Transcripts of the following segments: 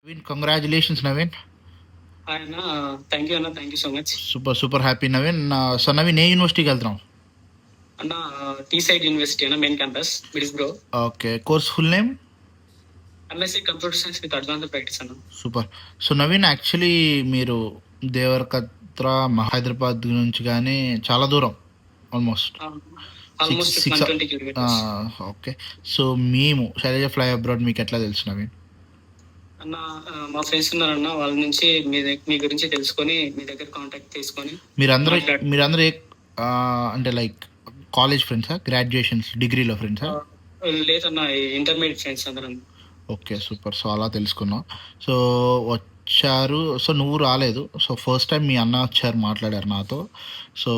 Naveen, congratulations, Naveen. ఆయన thank you అన్న, thank you so much super super happy Naveen. So Naveen ఏ యూనివర్సిటీకి వెళ్తున్నాం? అన్న. టీ సైడ్ యూనివర్సిటీ అన్న, మెయిన్ క్యాంపస్ మిడిస్ bro. Okay, course full name? MSc computer science with advance practice అన్న. Super. So Naveen, actually మీరు దేవరకద్ర హైదరాబాద్ నుంచి కానీ చాలా దూరం, almost almost 120 kilometres. Okay. So మేము శైలజ ఫ్లై అబ్రాడ్ మీకు ఎట్లా తెలుసు నవీన్? అన్న, మా ఫ్రెండ్స్ ఉన్నారన్న, వాళ్ళ నుంచి మీ గురించి తెలుసుకొని మీ దగ్గర కాంటాక్ట్ తీసుకొని మీరందరూ అంటే లైక్ కాలేజ్ ఫ్రెండ్సా, గ్రాడ్యుయేషన్స్ డిగ్రీలో ఫ్రెండ్సా? లేదన్న, ఇంటర్మీడియట్ ఫ్రెండ్స్ అందరం. Okay, super. సో అలా తెలుసుకున్నాం. సో వచ్చారు, సో నువ్వు రాలేదు. సో ఫస్ట్ టైం మీ అన్న వచ్చారు, మాట్లాడారు నాతో. సో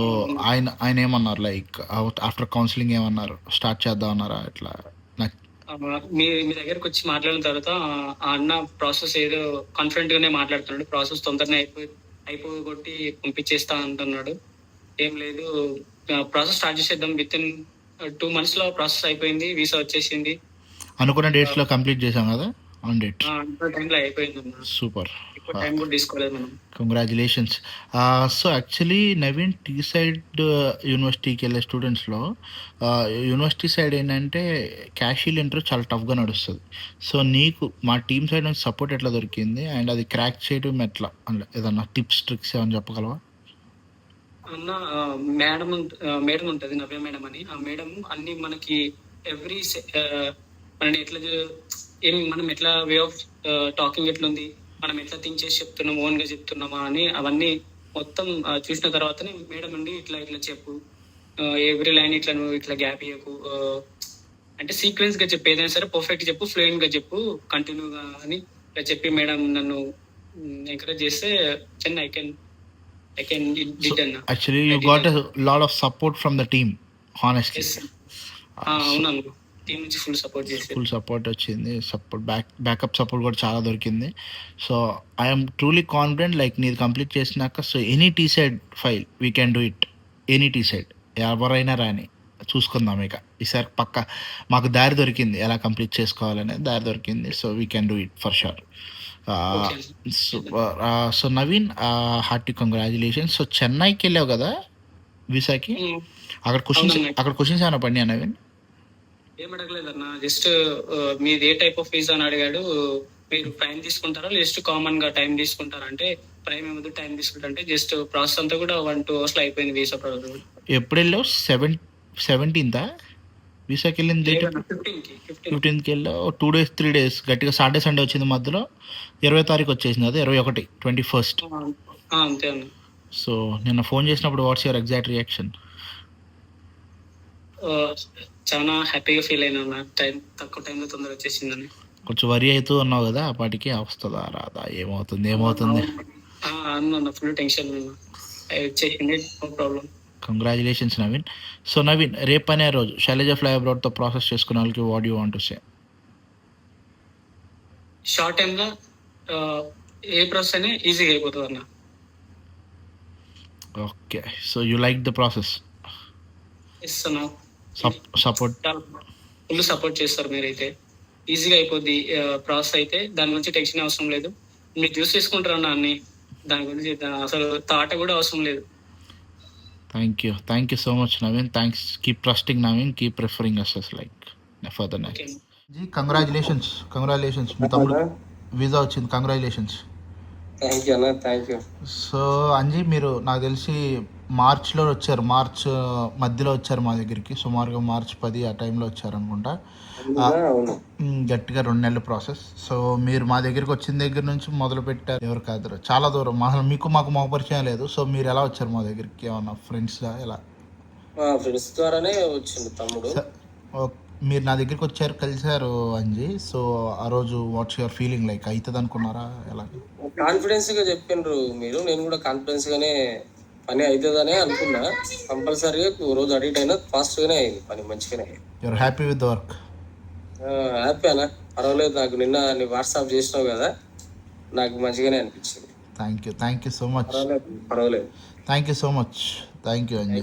ఆయన ఏమన్నారు, లైక్ ఆఫ్టర్ కౌన్సిలింగ్ ఏమన్నారు, స్టార్ట్ చేద్దాం అన్నారా ఎట్లా? మీ దగ్గరకు వచ్చి మాట్లాడిన తర్వాత ఆ అన్న ప్రాసెస్ ఏదో కాన్ఫిడెంట్ గానే మాట్లాడుతున్నాడు. ప్రాసెస్ తొందరనే అయిపోగొట్టి పంపించేస్తా అంటున్నాడు. ఏం లేదు, ప్రాసెస్ స్టార్ట్ చేసేద్దాం. విత్ ఇన్ 2 months లో ప్రాసెస్ అయిపోయింది, వీసా వచ్చేసింది. అనుకున్న డేట్స్ లో కంప్లీట్ చేసాం కదా, ఆన్ డేట్. టైంలో అయిపోయింది. సూపర్, టైం కూడా తీసుకోలేదు మనం. Congratulations. So actually Naveen, T side యూనివర్సిటీకి వెళ్ళే స్టూడెంట్స్లో యూనివర్సిటీ సైడ్ ఏంటంటే క్యాషియల్ ఇంటర్వ్యూ చాలా టఫ్గా నడుస్తుంది. సో నీకు మా టీమ్ సైడ్ నుంచి సపోర్ట్ ఎట్లా దొరికింది, అండ్ అది క్రాక్ చేయడం ఎట్లా, ఏదన్నా టిప్స్ ట్రిక్స్ ఏమని చెప్పగలవా? అన్న, మేడం ఉంటుంది, నవ్య మేడం అని. ఆ మేడం అన్ని మనకి ఎవ్రీ మనని ఎట్లా మనం ఎట్లా వే ఆఫ్ టాకింగ్ ఎట్లుంది, మనం ఎట్లా థింక్ చేసి చెప్తున్నాం, ఓన్ గా చెప్తున్నామా అని అవన్నీ మొత్తం చూసిన తర్వాతనే మేడం నుండి ఇట్లా చెప్పు, ఎవ్రీ లైన్ ఇట్లా నువ్వు ఇట్లా గ్యాప్ ఇవ్వకు, అంటే సీక్వెన్స్ గా చెప్పు, ఏదైనా సరే పర్ఫెక్ట్ చెప్పు, ఫ్లూయెంట్ గా చెప్పు, కంటిన్యూగా అని ఇట్లా చెప్పి మేడం నన్ను ఎంకరేజ్ చేస్తే చిన్న I can did అన్న. Actually, you got a lot of support from the team, honestly. అవునను, టీం నుంచి ఫుల్ సపోర్ట్ వచ్చింది. బ్యాకప్ సపోర్ట్ కూడా చాలా దొరికింది. So I'm truly confident, like నీది కంప్లీట్ చేసినాక so any T side file we can do it. Any T side ఎవరైనా రాని చూసుకుందాం. ఇక ఈసారి పక్క మాకు దారి దొరికింది, ఎలా కంప్లీట్ చేసుకోవాలనే దారి దొరికింది. So we can do it for sure. So Naveen, hearty congratulations. So చెన్నైకి వెళ్ళావు కదా వీసాకి, అక్కడ క్వశ్చన్స్ ఏమైనా పడినా నవీన్? ఏం అడగలేదన్న, జస్ట్ మీది ఏ టైప్ ఆఫ్ వీసా అని అడిగాడు. మీరు ప్రైమ్ తీసుకుంటారా జస్ట్ కామన్ గా టైం తీసుకుంటారా అంటే, ప్రైమ్ ఏమో టైం తీసుకుంటా అంటే జస్ట్ ప్రాసెస్ అంతా కూడా 1-2 hours లో అయిపోయింది వీసా ప్రాసెస్. ఎప్పుడు వెళ్ళావు? 17th వీసాకి వెళ్ళింది డేట్? 15th వెళ్ళావు. 2 days 3 days గట్టిగా సాటర్డే సండే వచ్చింది, మధ్యలో 20వ తారీఖు వచ్చేసింది. అది 21 అంతే అన్న. సో నిన్న ఫోన్ చేసినప్పుడు వాట్స్ యువర్ ఎగ్జాక్ట్ రియాక్షన్? చాలా హ్యాపీగా ఫీల్ అయినా, తక్కువ టైంలో తొందరగా వచ్చేసిందని. కొంచెం వరి అవుతూ ఉన్నావు కదా, ఆ పాటికి వస్తుందా రాదా, ఏమవుతుంది అన్న, ఫుల్ టెన్షన్ వచ్చేసింది. No problem. Congratulations Naveen. So Naveen, రేపు అనే రోజు శైలజ ఫ్లై అబ్రాడ్తో ప్రాసెస్ చేసుకున్న వాళ్ళకి what you want to say? Short టైంలో ఏ ప్రాసెస్ అయినా ఈజీగా అయిపోతుంది అన్న. Okay, so you like the process? Yes అన్న. సపోర్ట్ ఫుల్ సపోర్ట్ చేస్తారు మీరైతే. ఈజీగా అయిపోద్ది ప్రాసెస్ అయితే, దాని గురించి టెన్షన్ అవసరం లేదు. మీరు చూస్ చేసుకుంటారు అన్న అన్ని, దాని గురించి అసలు థాట్ కూడా అవసరం లేదు. Thank you so much Naveen. Thanks. Keep trusting Naveen, keep preferring us like further next. Ji congratulations మీ తమ్ముడు వీసా వచ్చింది. Congratulations. Thank you. So Anji, మీరు నాకు తెలిసి మార్చ్లో వచ్చారు, మార్చ్ మధ్యలో వచ్చారు మా దగ్గరికి, సుమారుగా March 10 ఆ టైంలో వచ్చారు అనుకుంటా. గట్టిగా 2 నెలల ప్రాసెస్. సో మీరు మా దగ్గరికి వచ్చిన దగ్గర నుంచి మొదలు పెట్టారు, ఎవరు కాదు చాలా దూరం, మాకు పరిచయం లేదు. సో మీరు ఎలా వచ్చారు మా దగ్గరికి, ఏమన్నా ఫ్రెండ్స్గా ఎలా? ఫ్రెండ్స్ ద్వారానే వచ్చింది తమ్ముడు. మీరు నా దగ్గరికి వచ్చారు, కలిసారు అంజీ. సో ఆ రోజు వాట్స్ యువర్ ఫీలింగ్, లైక్ అవుతుంది అనుకున్నారా, ఎలా? కాన్ఫిడెన్స్ గా చెప్పిండ్రు మీరు, నేను కూడా కాన్ఫిడెన్స్ గానే పని అవుతుందనే అనుకున్నా. కంపల్సరీగా రోజు అడిట్ అయినా ఫాస్ట్ గానే అయింది పని, మంచిగానే. Your happy with the work? Happy అన్న, పర్వాలేదు. నాకు నిన్న వాట్సాప్ చేసినావు కదా, నాకు మంచిగానే అనిపించింది. Thank you so much. పర్వాలేదు. Thank you so much. Thank you Anji.